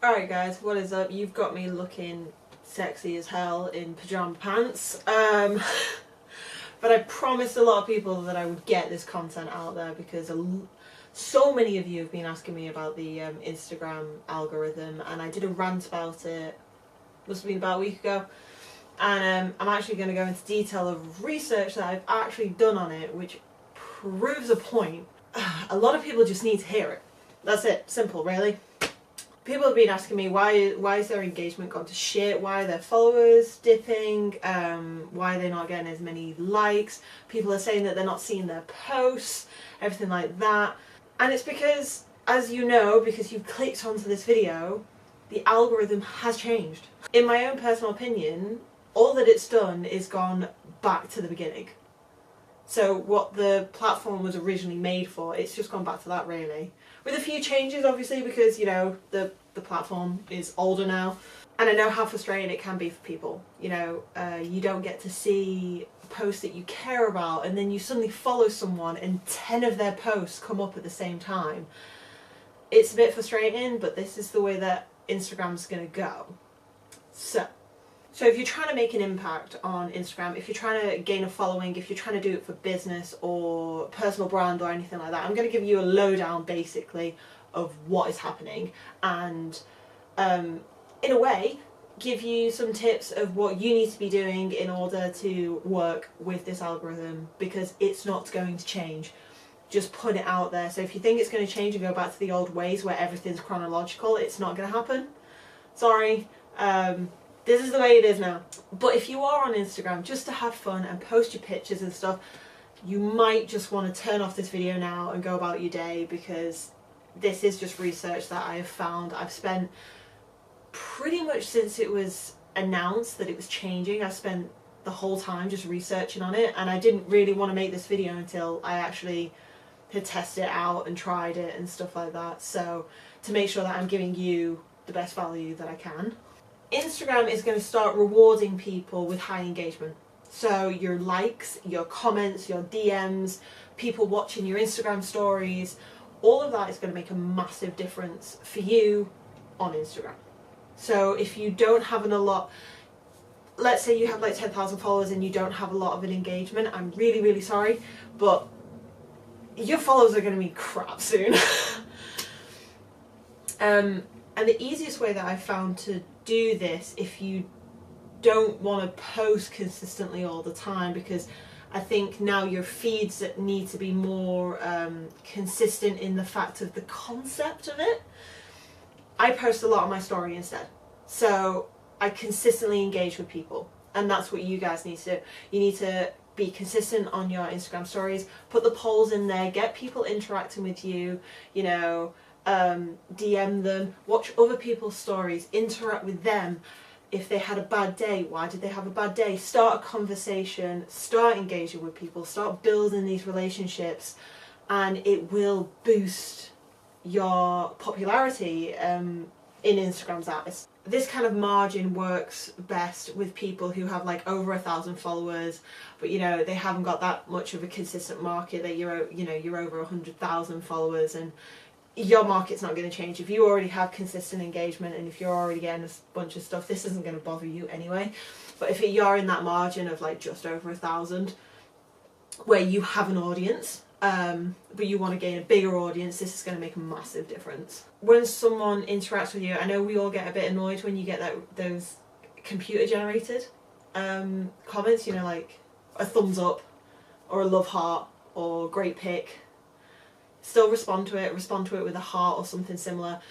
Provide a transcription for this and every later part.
Alright guys, what is up? You've got me looking sexy as hell in pyjama pants. But I promised a lot of people that I would get this content out there because so many of you have been asking me about the Instagram algorithm, and I did a rant about it, must have been about a week ago, and I'm actually going to go into detail of research that I've actually done on it, which proves a point. A lot of people just need to hear it. That's it. Simple, really. People have been asking me why is their engagement gone to shit, why are their followers dipping, why are they not getting as many likes. People are saying that they're not seeing their posts, everything like that. And it's because, as you know, because you've clicked onto this video, the algorithm has changed. In my own personal opinion, all that it's done is gone back to the beginning. So what the platform was originally made for, it's just gone back to that, really. With a few changes, obviously, because, you know, the platform is older now. And I know how frustrating it can be for people. You know, you don't get to see a post that you care about, and then you suddenly follow someone and 10 of their posts come up at the same time. It's a bit frustrating, but this is the way that Instagram's going to go. So if you're trying to make an impact on Instagram, if you're trying to gain a following, if you're trying to do it for business or personal brand or anything like that, I'm going to give you a lowdown basically of what is happening, and in a way give you some tips of what you need to be doing in order to work with this algorithm, because it's not going to change. Just put it out there. So if you think it's going to change and go back to the old ways where everything's chronological, it's not going to happen. Sorry. This is the way it is now. But if you are on Instagram just to have fun and post your pictures and stuff, you might just want to turn off this video now and go about your day, because this is just research that I have found. I've spent pretty much since it was announced that it was changing, I've spent the whole time just researching on it, and I didn't really want to make this video until I actually had tested it out and tried it and stuff like that. So to make sure that I'm giving you the best value that I can. Instagram is going to start rewarding people with high engagement. So your likes, your comments, your DMs, people watching your Instagram stories, all of that is going to make a massive difference for you on Instagram. So if you don't have a lot, let's say you have like 10,000 followers and you don't have a lot of an engagement, I'm really, really sorry, but your followers are going to be crap soon. And the easiest way that I've found to do this, if you don't want to post consistently all the time, because I think now your feeds need to be more consistent in the fact of the concept of it, I post a lot on my story instead. So I consistently engage with people, and that's what you guys need to do. You need to be consistent on your Instagram stories, put the polls in there, get people interacting with you, you know, DM them, watch other people's stories, interact with them. If they had a bad day, why did they have a bad day? Start a conversation, start engaging with people, start building these relationships, and it will boost your popularity in Instagram's eyes. This kind of margin works best with people who have like over 1,000 followers, but you know, they haven't got that much of a consistent market, that you're over 100,000 followers, and your market's not going to change. If you already have consistent engagement and if you're already getting a bunch of stuff, this isn't going to bother you anyway. But if you're in that margin of like just over 1,000, where you have an audience, but you want to gain a bigger audience, this is going to make a massive difference. When someone interacts with you, I know we all get a bit annoyed when you get those computer generated comments, you know, like a thumbs up or a love heart or great pic. Still respond to it with a heart or something similar,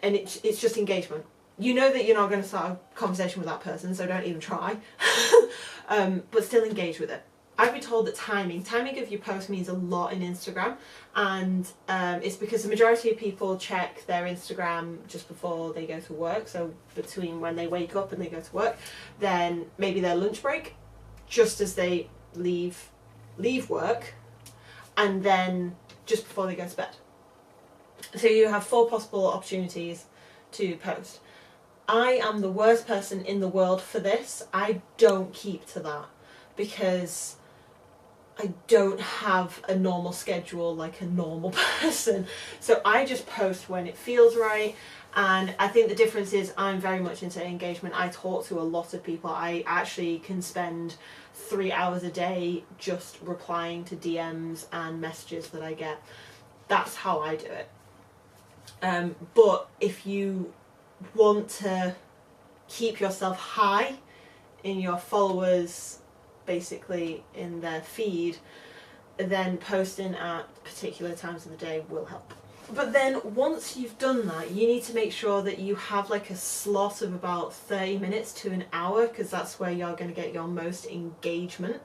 and it's just engagement. You know that you're not going to start a conversation with that person, so don't even try. But still engage with it. I've been told that timing of your post means a lot in Instagram, and it's because the majority of people check their Instagram just before they go to work, so between when they wake up and they go to work, then maybe their lunch break, just as they leave work, and then just before they go to bed. So you have 4 possible opportunities to post. I am the worst person in the world for this. I don't keep to that because I don't have a normal schedule like a normal person. So I just post when it feels right, And I think the difference is I'm very much into engagement. I talk to a lot of people. I actually can spend 3 hours a day just replying to DMs and messages that I get. That's how I do it. But if you want to keep yourself high in your followers, basically in their feed, then posting at particular times of the day will help. But then once you've done that, you need to make sure that you have like a slot of about 30 minutes to an hour, because that's where you're going to get your most engagement,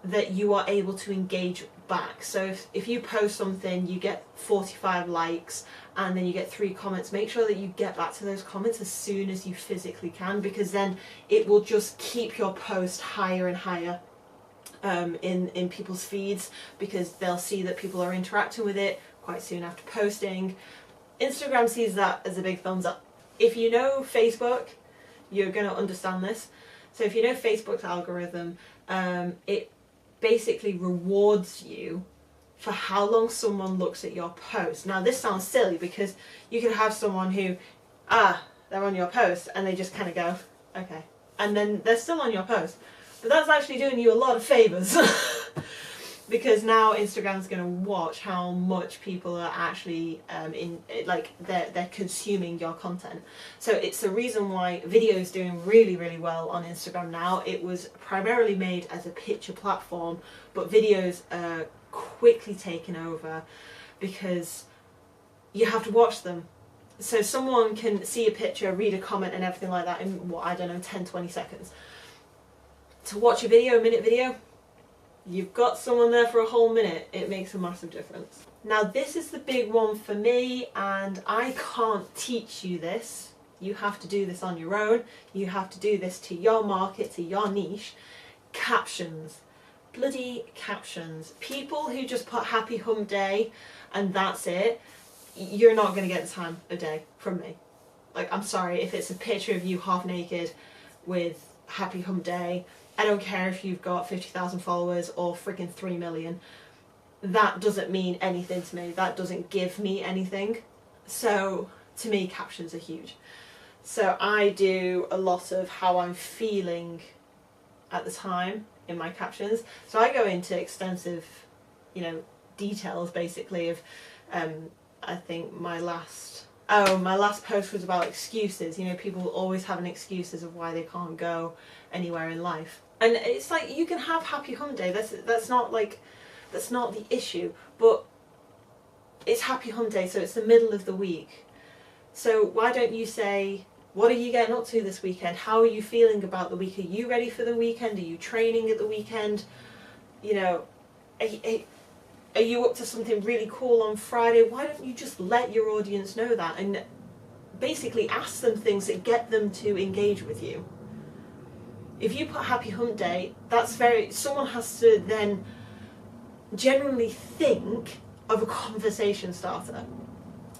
that you are able to engage back. So if you post something, you get 45 likes and then you get 3 comments, make sure that you get back to those comments as soon as you physically can, because then it will just keep your post higher and higher in people's feeds, because they'll see that people are interacting with it quite soon after posting. Instagram sees that as a big thumbs up. If you know Facebook, you're going to understand this. So if you know Facebook's algorithm, it basically rewards you for how long someone looks at your post. Now this sounds silly, because you can have someone who, they're on your post and they just kind of go, okay, and then they're still on your post. But that's actually doing you a lot of favours. Because now Instagram's going to watch how much people are actually they're consuming your content. So it's the reason why video is doing really, really well on Instagram now. It was primarily made as a picture platform, but videos are quickly taken over because you have to watch them. So someone can see a picture, read a comment and everything like that in, what, I don't know, 10-20 seconds. To watch a video, a minute video, you've got someone there for a whole minute. It makes a massive difference. Now this is the big one for me, and I can't teach you this. You have to do this on your own. You have to do this to your market, to your niche. Captions. Bloody captions. People who just put happy hump day and that's it, you're not going to get the time of day from me. Like, I'm sorry, if it's a picture of you half naked with happy hump day, I don't care if you've got 50,000 followers or freaking 3 million. That doesn't mean anything to me. That doesn't give me anything. So to me, captions are huge. So I do a lot of how I'm feeling at the time in my captions. So I go into extensive, details basically of, I think my last post was about excuses. People always have an excuses of why they can't go anywhere in life. And it's like, you can have happy hump day. That's not the issue. But it's happy hump day, so it's the middle of the week. So why don't you say, what are you getting up to this weekend? How are you feeling about the week? Are you ready for the weekend? Are you training at the weekend? Are you up to something really cool on Friday? Why don't you just let your audience know that and basically ask them things that get them to engage with you? If you put happy hump day, someone has to then genuinely think of a conversation starter.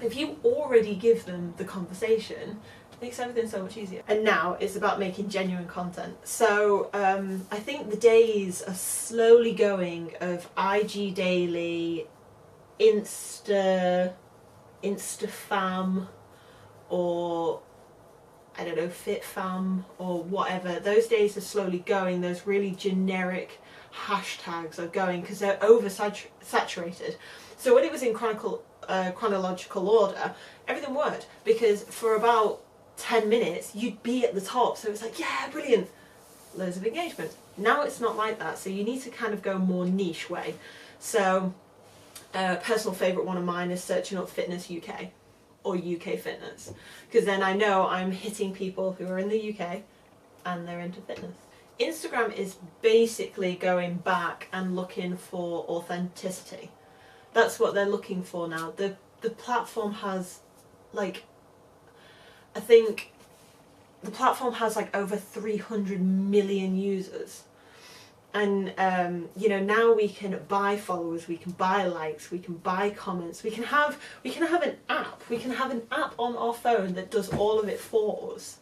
If you already give them the conversation, it makes everything so much easier. And now it's about making genuine content. So I think the days are slowly going of IG daily, Instafam, or I don't know, FitFam or whatever. Those days are slowly going. Those really generic hashtags are going because they're oversaturated. So when it was in chronological order, everything worked, because for about 10 minutes you'd be at the top. So it's like, yeah, brilliant, loads of engagement. Now it's not like that. So you need to kind of go more niche way. So personal favourite one of mine is searching up Fitness UK. Or UK fitness, because then I know I'm hitting people who are in the UK and they're into fitness. Instagram is basically going back and looking for authenticity. That's what they're looking for now. The platform has I think the platform has over 300 million users. And now we can buy followers, we can buy likes, we can buy comments, we can have an app. We can have an app on our phone that does all of it for us,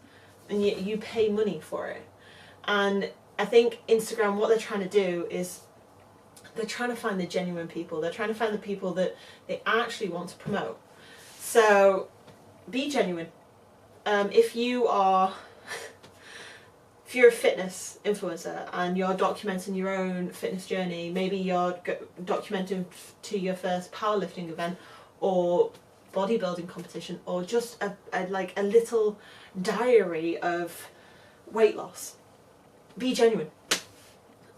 and yet you pay money for it. And I think Instagram, what they're trying to do is they're trying to find the genuine people. They're trying to find the people that they actually want to promote. So be genuine. If you're a fitness influencer and you're documenting your own fitness journey, maybe you're documenting to your first powerlifting event or bodybuilding competition, or just a little diary of weight loss. Be genuine.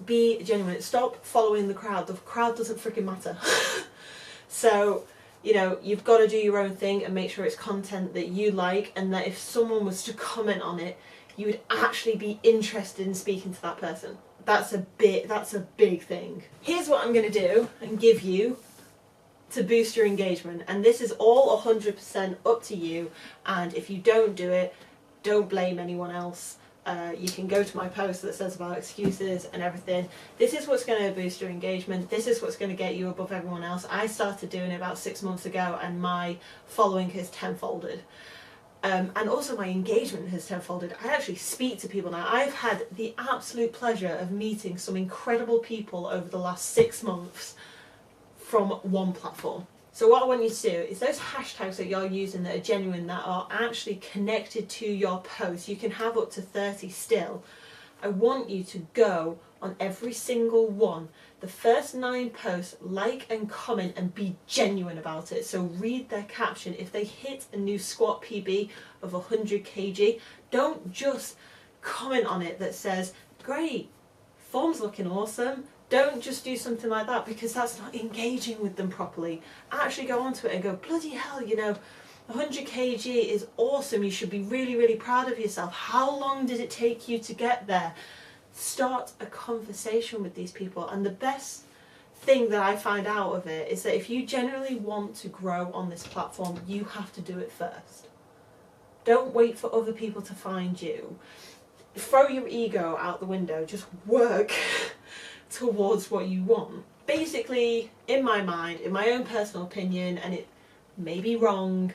Be genuine. Stop following the crowd. The crowd doesn't freaking matter. So, you know, you've got to do your own thing and make sure it's content that you like, and that if someone was to comment on it, you would actually be interested in speaking to that person. That's a big thing. Here's what I'm going to do and give you to boost your engagement, and this is all 100% up to you, and if you don't do it, don't blame anyone else. You can go to my post that says about excuses and everything. This is what's going to boost your engagement. This is what's going to get you above everyone else. I started doing it about 6 months ago and my following has tenfolded. And also my engagement has tenfolded. I actually speak to people now. I've had the absolute pleasure of meeting some incredible people over the last 6 months from one platform. So what I want you to do is those hashtags that you're using that are genuine, that are actually connected to your post, you can have up to 30 still. I want you to go on every single one, the first 9 posts, like and comment and be genuine about it. So read their caption. If they hit a new squat PB of 100 kg, don't just comment on it that says, great, form's looking awesome. Don't just do something like that, because that's not engaging with them properly. Actually go onto it and go, bloody hell, you know, 100 kg is awesome. You should be really, really proud of yourself. How long did it take you to get there? Start a conversation with these people. And the best thing that I find out of it is that if you genuinely want to grow on this platform, you have to do it first. Don't wait for other people to find you. Throw your ego out the window. Just work towards what you want. Basically, in my mind, in my own personal opinion, and it may be wrong,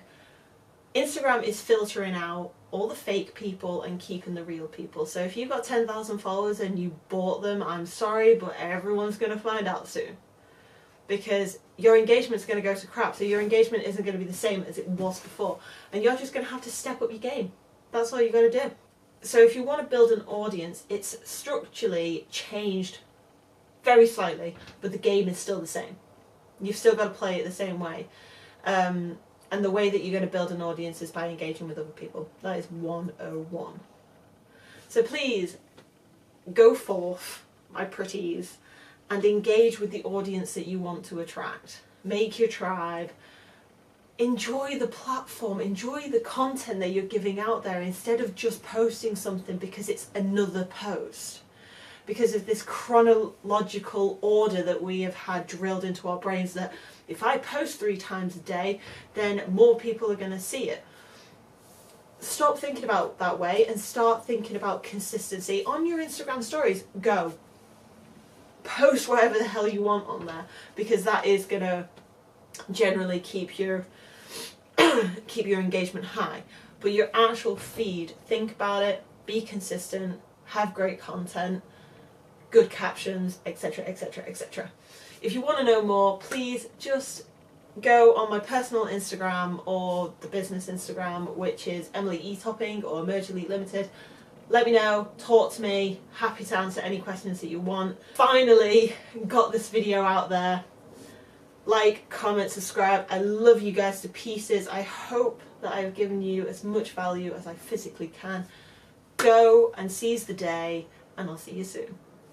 Instagram is filtering out all the fake people and keeping the real people. So if you've got 10,000 followers and you bought them, I'm sorry, but everyone's going to find out soon. Because your engagement's going to go to crap, so your engagement isn't going to be the same as it was before. And you're just going to have to step up your game. That's all you've got to do. So if you want to build an audience, it's structurally changed very slightly, but the game is still the same. You've still got to play it the same way. And the way that you're going to build an audience is by engaging with other people. That is 101. So please, go forth, my pretties, and engage with the audience that you want to attract. Make your tribe. Enjoy the platform. Enjoy the content that you're giving out there, instead of just posting something because it's another post. Because of this chronological order that we have had drilled into our brains, that if I post 3 times a day, then more people are going to see it. Stop thinking about that way and start thinking about consistency. On your Instagram stories, go. Post whatever the hell you want on there, because that is going to generally keep your engagement high. But your actual feed, think about it, be consistent, have great content, good captions, etc, etc, etc. If you want to know more, please just go on my personal Instagram or the business Instagram, which is Emily E. Topping or Emerge Elite Limited. Let me know, talk to me, happy to answer any questions that you want. Finally got this video out there. Like, comment, subscribe. I love you guys to pieces. I hope that I've given you as much value as I physically can. Go and seize the day, and I'll see you soon.